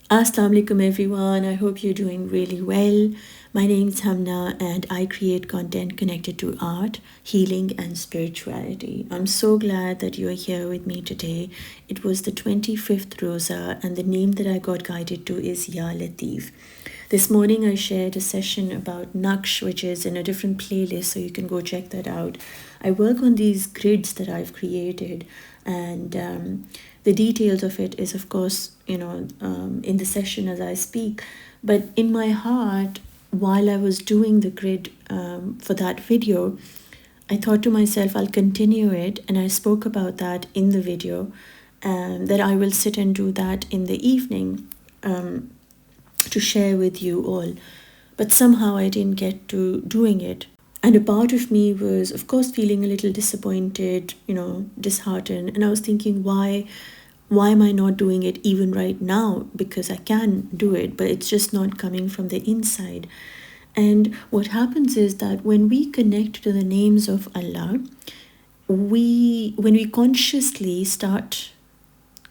Assalamu alaikum everyone. I hope you're doing really well. My name is HUMNA and I create content connected to art, healing and spirituality. I'm so glad that you're here with me today. It was the 25th Rosa and the name that I got guided to is Ya Latif. This morning I shared a session about Naqsh, which is in a different playlist, so you can go check that out. I work on these grids that I've created, and the details of it is, of course, in the session as I speak. But in my heart, while I was doing the grid for that video, I thought to myself, I'll continue it, and I spoke about that in the video, that I will sit and do that in the evening. To share with you all, but somehow I didn't get to doing it. And a part of me was, of course, feeling a little disappointed, disheartened, and I was thinking, why am I not doing it even right now? Because I can do it, but it's just not coming from the inside. And what happens is that when we connect to the names of Allah, when we consciously start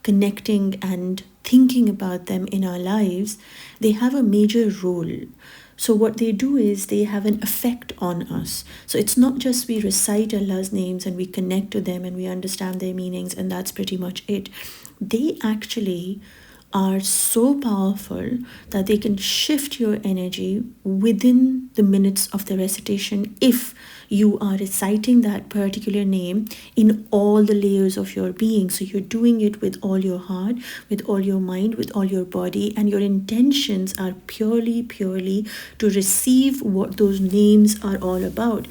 connecting and thinking about them in our lives, they have a major role. So what they do is they have an effect on us. So it's not just we recite Allah's names and we connect to them and we understand their meanings and that's pretty much it. They actually are so powerful that they can shift your energy within the minutes of the recitation if you are reciting that particular name in all the layers of your being. So you're doing it with all your heart, with all your mind, with all your body, and your intentions are purely to receive what those names are all about.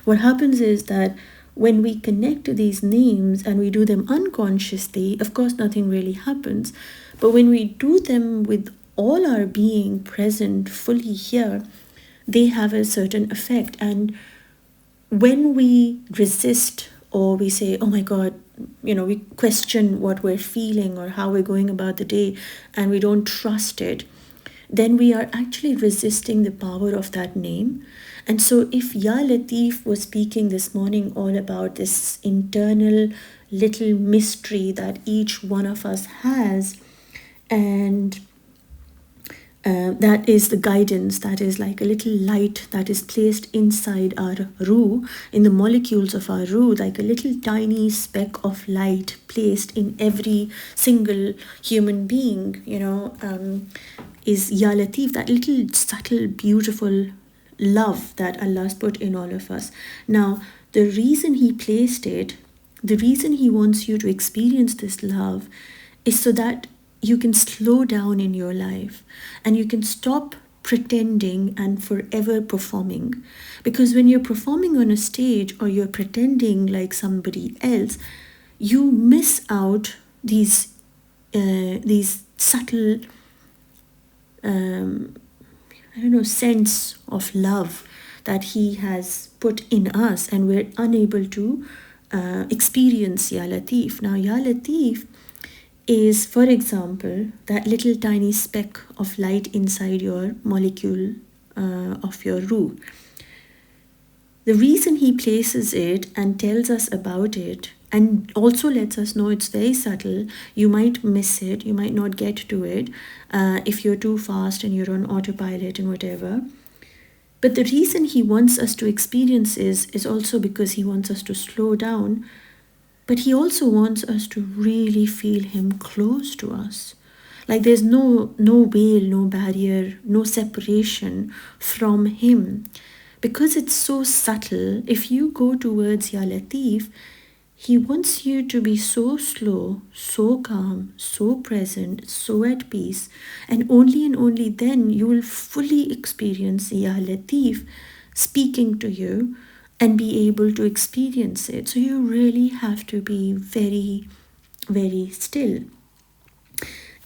What happens is that when we connect to these names and we do them unconsciously, of course nothing really happens. But when we do them with all our being present fully here, they have a certain effect. And when we resist or we say, oh my God, we question what we're feeling or how we're going about the day and we don't trust it, then we are actually resisting the power of that name. And so if Ya Latif was speaking this morning all about this internal little mystery that each one of us has, and that is the guidance, that is like a little light that is placed inside our ruh, in the molecules of our ruh, like a little tiny speck of light placed in every single human being, is Ya Latif, that little subtle, beautiful love that Allah's put in all of us. Now, the reason He placed it, the reason He wants you to experience this love is so that you can slow down in your life and you can stop pretending and forever performing. Because when you're performing on a stage or you're pretending like somebody else, you miss out these subtle sense of love that He has put in us, and we're unable to experience Ya Latif. Now, Ya Latif is, for example, that little tiny speck of light inside your molecule of your ruh. The reason He places it and tells us about it and also lets us know it's very subtle, you might miss it, you might not get to it if you're too fast and you're on autopilot and whatever. But the reason He wants us to experience is also because He wants us to slow down. But He also wants us to really feel Him close to us. Like there's no veil, no barrier, no separation from Him. Because it's so subtle, if you go towards Ya Latif, He wants you to be so slow, so calm, so present, so at peace. And only then you will fully experience Ya Latif speaking to you and be able to experience it. So you really have to be very, very still.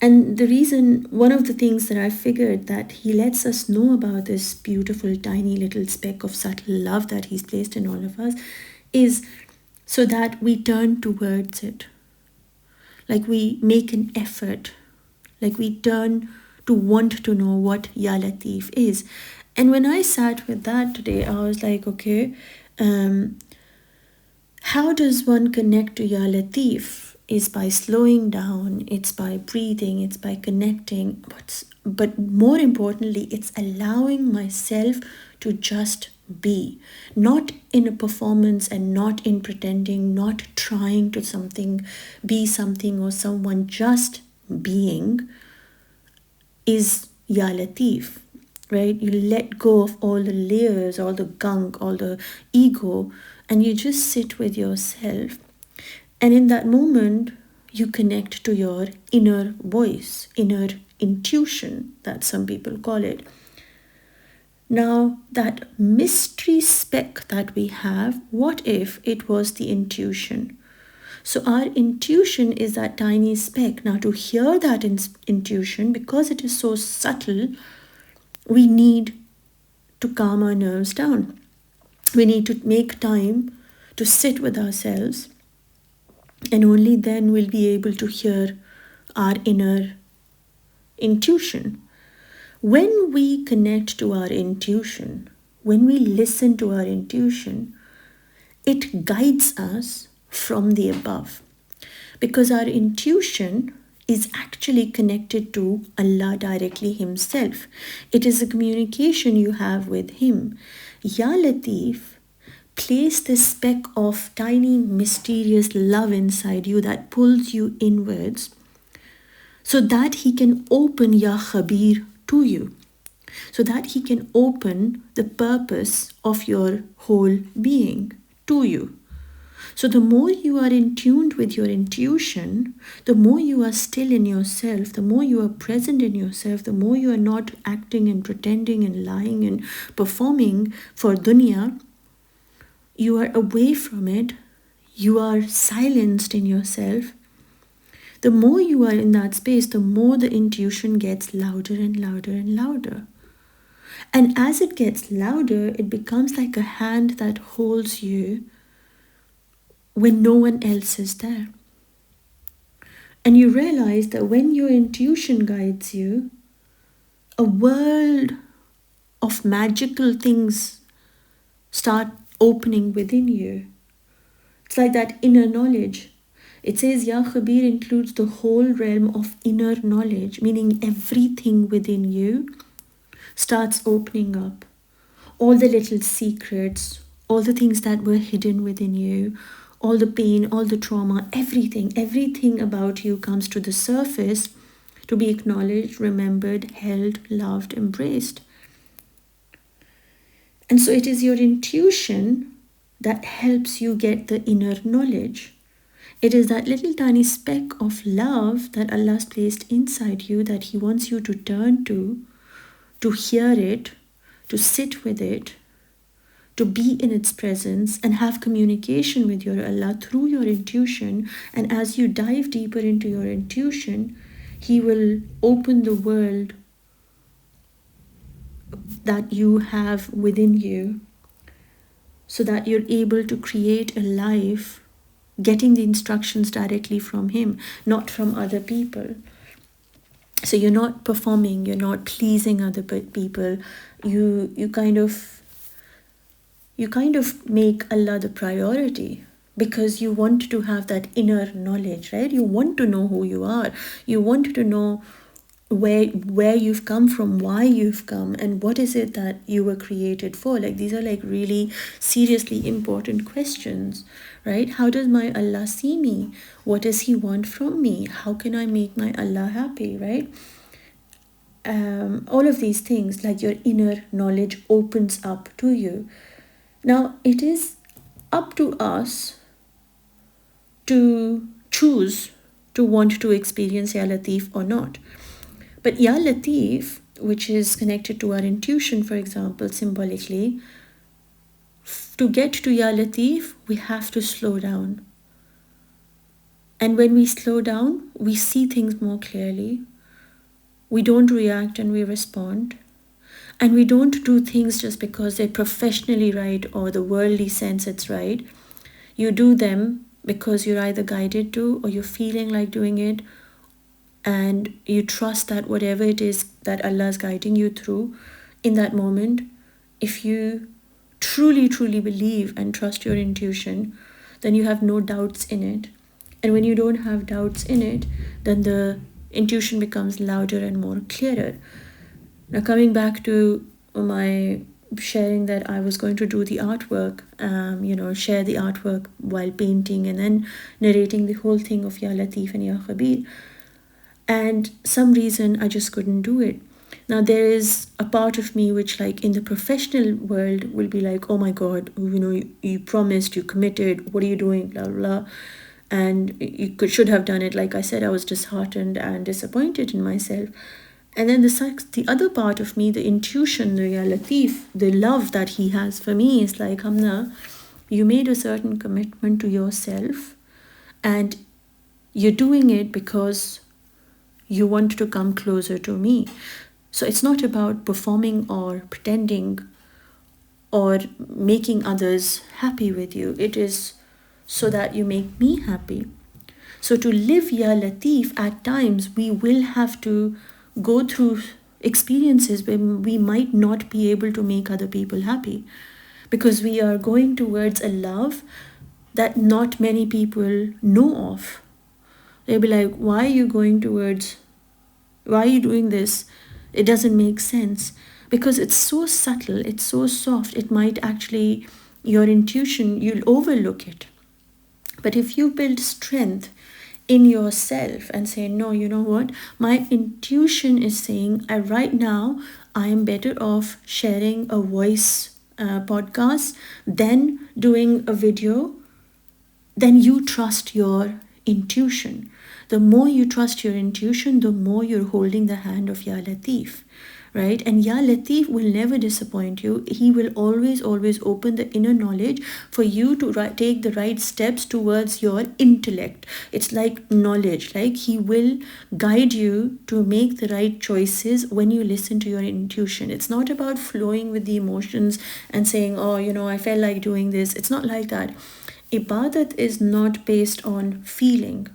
And the reason, one of the things that I figured that He lets us know about this beautiful tiny little speck of subtle love that He's placed in all of us is so that we turn towards it. Like we make an effort. Like we turn to want to know what Ya Latif is. And when I sat with that today, I was like, okay, how does one connect to Ya Latif? is by slowing down, it's by breathing, it's by connecting, but more importantly, it's allowing myself to just be, not in a performance and not in pretending, not trying to be something or someone, just being is Ya Latif, right? You let go of all the layers, all the gunk, all the ego, and you just sit with yourself. And in that moment, you connect to your inner voice, inner intuition, that some people call it. Now, that mystery speck that we have, what if it was the intuition? So our intuition is that tiny speck. Now, to hear that intuition, because it is so subtle, we need to calm our nerves down. We need to make time to sit with ourselves, and only then we'll be able to hear our inner intuition. When we connect to our intuition, when we listen to our intuition, it guides us from the above, because our intuition is actually connected to Allah directly Himself. It is a communication you have with Him. Ya Latif, place this speck of tiny mysterious love inside you that pulls you inwards, so that He can open Ya Khabir to you, so that He can open the purpose of your whole being to you. So the more you are in tune with your intuition, the more you are still in yourself, the more you are present in yourself, the more you are not acting and pretending and lying and performing for dunya, you are away from it, you are silenced in yourself. The more you are in that space, the more the intuition gets louder and louder and louder. And as it gets louder, it becomes like a hand that holds you when no one else is there. And you realize that when your intuition guides you, a world of magical things start opening within you. It's like that inner knowledge. It says Ya Khabir includes the whole realm of inner knowledge, meaning everything within you starts opening up. All the little secrets, all the things that were hidden within you, all the pain, all the trauma, everything about you comes to the surface to be acknowledged, remembered, held, loved, embraced. And so it is your intuition that helps you get the inner knowledge. It is that little tiny speck of love that Allah has placed inside you that He wants you to turn to hear it, to sit with it, to be in its presence and have communication with your Allah through your intuition. And as you dive deeper into your intuition, He will open the world that you have within you, so that you're able to create a life getting the instructions directly from Him, not from other people. So you're not performing, you're not pleasing other people. You kind of make Allah the priority, because you want to have that inner knowledge, right? You want to know who you are. You want to know where you've come from, why you've come, and what is it that you were created for. Like, these are like really seriously important questions, right? How does my Allah see me? What does He want from me? How can I make my Allah happy, right? All of these things, like your inner knowledge opens up to you. Now, it is up to us to choose to want to experience Ya Latif or not. But Ya Latif, which is connected to our intuition, for example, symbolically, to get to Ya Latif, we have to slow down. And when we slow down, we see things more clearly. We don't react and we respond. And we don't do things just because they're professionally right or the worldly sense it's right. You do them because you're either guided to, or you're feeling like doing it, and you trust that whatever it is that Allah is guiding you through in that moment, if you truly, truly believe and trust your intuition, then you have no doubts in it. And when you don't have doubts in it, then the intuition becomes louder and more clearer. Now, coming back to my sharing that I was going to do the artwork, share the artwork while painting and then narrating the whole thing of Ya Latif and Ya Khabir. And some reason I just couldn't do it. Now, there is a part of me which, like in the professional world, will be like, oh my God, you promised, you committed, what are you doing, blah, blah, blah. And should have done it. Like I said, I was disheartened and disappointed in myself. And then the other part of me, the intuition, the Ya Latif, the love that he has for me is like, Hamna, you made a certain commitment to yourself and you're doing it because you want to come closer to me. So it's not about performing or pretending or making others happy with you. It is so that you make me happy. So to live Ya Latif, at times we will have to go through experiences where we might not be able to make other people happy, because we are going towards a love that not many people know of. They'll be like, why are you doing this? It doesn't make sense. Because it's so subtle, it's so soft, it might actually, your intuition, you'll overlook it. But if you build strength in yourself and say, no, you know what, my intuition is saying, right now I am better off sharing a voice podcast than doing a video, then you trust your intuition. The more you trust your intuition, the more you're holding the hand of Ya Latif, right? And Ya Latif will never disappoint you. He will always open the inner knowledge for you to take the right steps towards your intellect. It's like knowledge, like he will guide you to make the right choices when you listen to your intuition. It's not about flowing with the emotions and saying, oh, I felt like doing this. It's not like that. Ibadat is not based on feeling,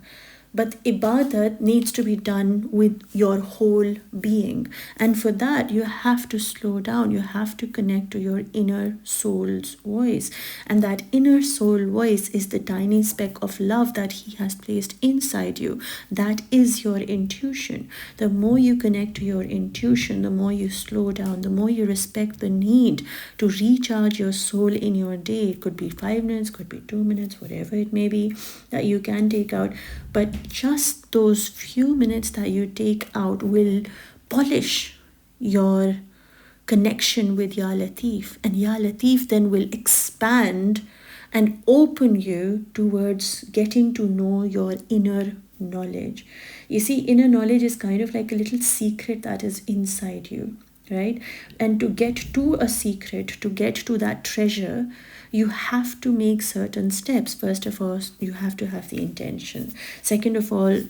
but ibadat needs to be done with your whole being. And for that, you have to slow down. You have to connect to your inner soul's voice. And that inner soul voice is the tiny speck of love that he has placed inside you. That is your intuition. The more you connect to your intuition, the more you slow down, the more you respect the need to recharge your soul in your day. It could be 5 minutes, could be 2 minutes, whatever it may be that you can take out. But just those few minutes that you take out will polish your connection with Ya Latif. And Ya Latif then will expand and open you towards getting to know your inner knowledge. You see, inner knowledge is kind of like a little secret that is inside you, right? And to get to a secret, to get to that treasure, you have to make certain steps. First of all, you have to have the intention. Second of all,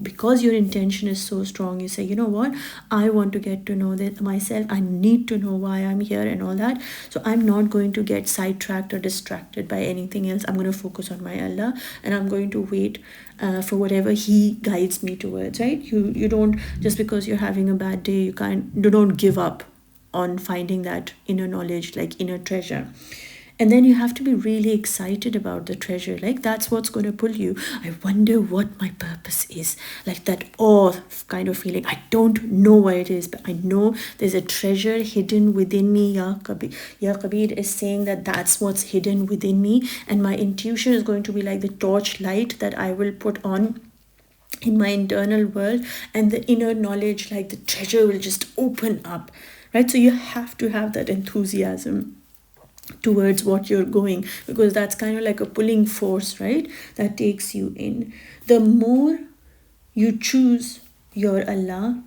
because your intention is so strong, you say, you know what, I want to get to know that myself. I need to know why I'm here and all that. So I'm not going to get sidetracked or distracted by anything else. I'm going to focus on my Allah, and I'm going to wait for whatever he guides me towards, right? You don't, just because you're having a bad day, you don't give up on finding that inner knowledge, like inner treasure. And then you have to be really excited about the treasure. Like, that's what's going to pull you. I wonder what my purpose is. Like that awe kind of feeling. I don't know what it is, but I know there's a treasure hidden within me. Ya Kabir. Ya Kabir is saying that that's what's hidden within me. And my intuition is going to be like the torch light that I will put on in my internal world. And the inner knowledge, like the treasure, will just open up. Right? So you have to have that enthusiasm towards what you're going, because that's kind of like a pulling force, right, that takes you in. The more you choose your Allah,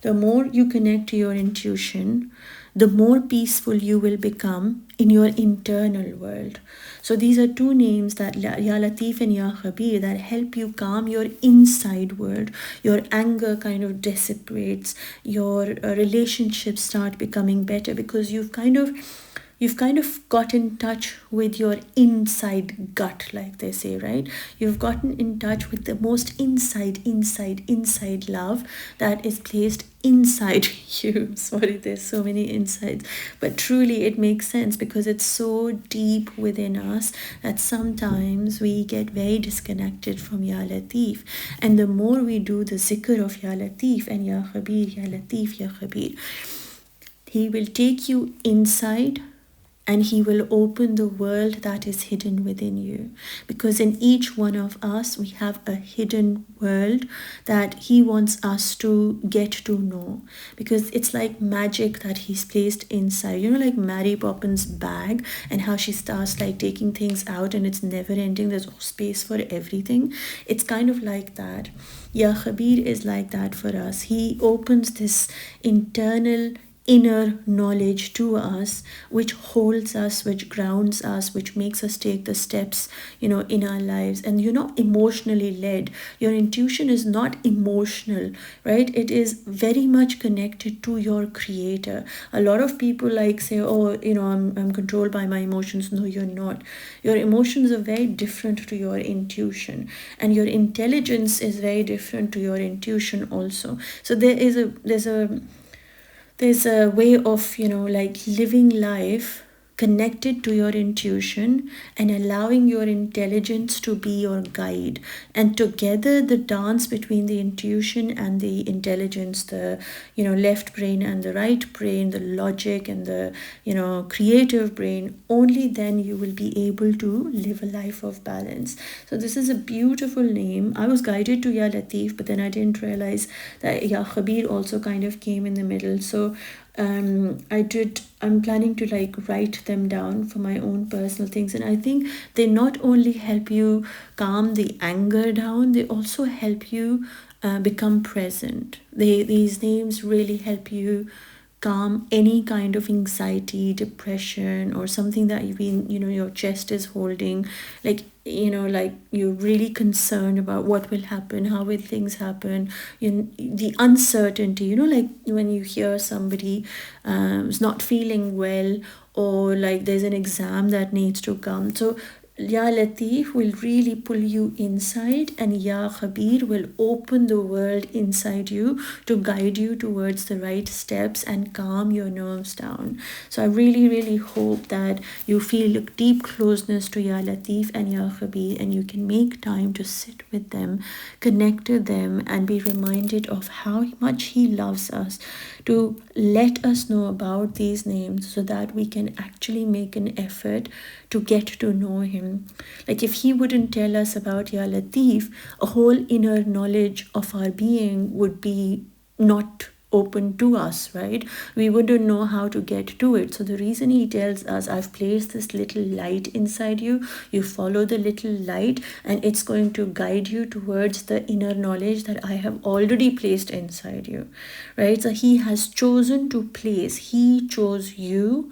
the more you connect to your intuition, the more peaceful you will become in your internal world. So these are two names, that Ya Latif and Ya Khabir, that help you calm your inside world. Your anger kind of dissipates, your relationships start becoming better, because you've kind of you've kind of got in touch with your inside gut, like they say, right? You've gotten in touch with the most inside love that is placed inside you. Sorry, there's so many insides, but truly it makes sense because it's so deep within us that sometimes we get very disconnected from Ya Latif. And the more we do the zikr of Ya Latif and Ya Khabir, Ya Latif, Ya Khabir, he will take you inside and he will open the world that is hidden within you. Because in each one of us, we have a hidden world that he wants us to get to know. Because it's like magic that he's placed inside. You know, like Mary Poppins' bag and how she starts like taking things out and it's never ending. There's space for everything. It's kind of like that. Ya Khabir is like that for us. He opens this internal inner knowledge to us, which holds us, which grounds us, which makes us take the steps, in our lives. And you're not emotionally led. Your intuition is not emotional, right? It is very much connected to your creator. A lot of people like say, oh, I'm controlled by my emotions. No, you're not. Your emotions are very different to your intuition, and your intelligence is very different to your intuition also. So there's a way of like living life connected to your intuition and allowing your intelligence to be your guide, and together the dance between the intuition and the intelligence, the left brain and the right brain, the logic and the creative brain, only then you will be able to live a life of balance. So this is a beautiful name. I was guided to Ya Latif, but then I didn't realize that Ya Khabir also kind of came in the middle. So I'm planning to like write them down for my own personal things, and I think they not only help you calm the anger down, they also help you become present. These names really help you calm any kind of anxiety, depression, or something that you've been, your chest is holding, like like you're really concerned about what will happen, how will things happen, the uncertainty, like when you hear somebody is not feeling well, or like there's an exam that needs to come. So Ya Latif will really pull you inside, and Ya Khabir will open the world inside you to guide you towards the right steps and calm your nerves down. So I really, really hope that you feel a deep closeness to Ya Latif and Ya Khabir, and you can make time to sit with them, connect to them, and be reminded of how much He loves us, to let us know about these names so that we can actually make an effort to get to know Him. Like if He wouldn't tell us about Ya Latif, a whole inner knowledge of our being would be not open to us, right? We wouldn't know how to get to it. So the reason He tells us, I've placed this little light inside you, you follow the little light and it's going to guide you towards the inner knowledge that I have already placed inside you, right? So He has chosen to place, He chose you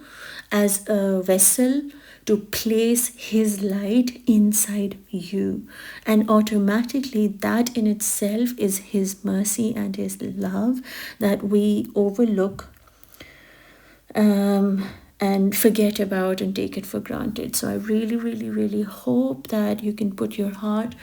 as a vessel to place His light inside you, and automatically that in itself is His mercy and His love that we overlook and forget about and take it for granted. So I really, really, really hope that you can put your heart,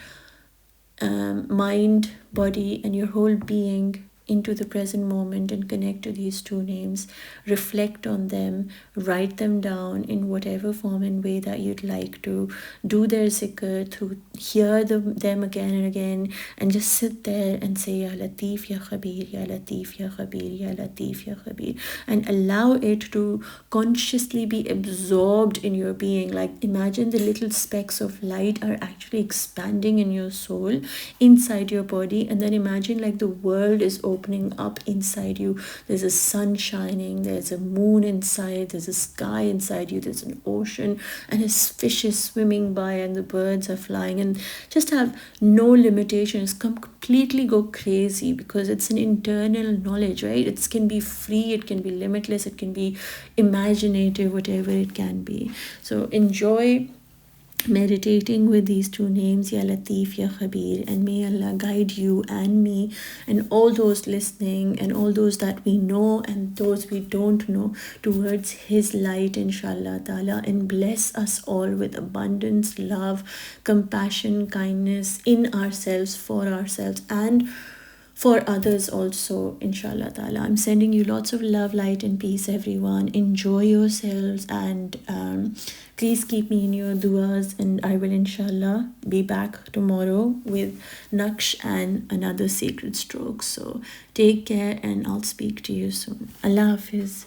mind, body, and your whole being into the present moment and connect to these two names, reflect on them, write them down in whatever form and way that you'd like to, do their zikr, to hear them again and again, and just sit there and say Ya Latif, Ya Khabir, Ya Latif, Ya Khabir, Ya Latif, Ya Khabir, and allow it to consciously be absorbed in your being. Like imagine the little specks of light are actually expanding in your soul, inside your body, and then imagine like the world is opening up inside you. There's a sun shining, there's a moon inside, there's a sky inside you, there's an ocean, and his fish is swimming by, and the birds are flying, and just have no limitations. Completely go crazy, because it's an internal knowledge, right? It can be free, it can be limitless, it can be imaginative, whatever it can be. So enjoy meditating with these two names, Ya Latif, Ya Khabir, and may Allah guide you and me and all those listening and all those that we know and those we don't know towards His light, inshaAllah ta'ala, and bless us all with abundance, love, compassion, kindness in ourselves, for ourselves, and for others also, inshallah ta'ala. I'm sending you lots of love, light, and peace, everyone. Enjoy yourselves, and please keep me in your duas, and I will inshallah be back tomorrow with Naksh and another sacred stroke. So take care, and I'll speak to you soon. Allah Hafiz.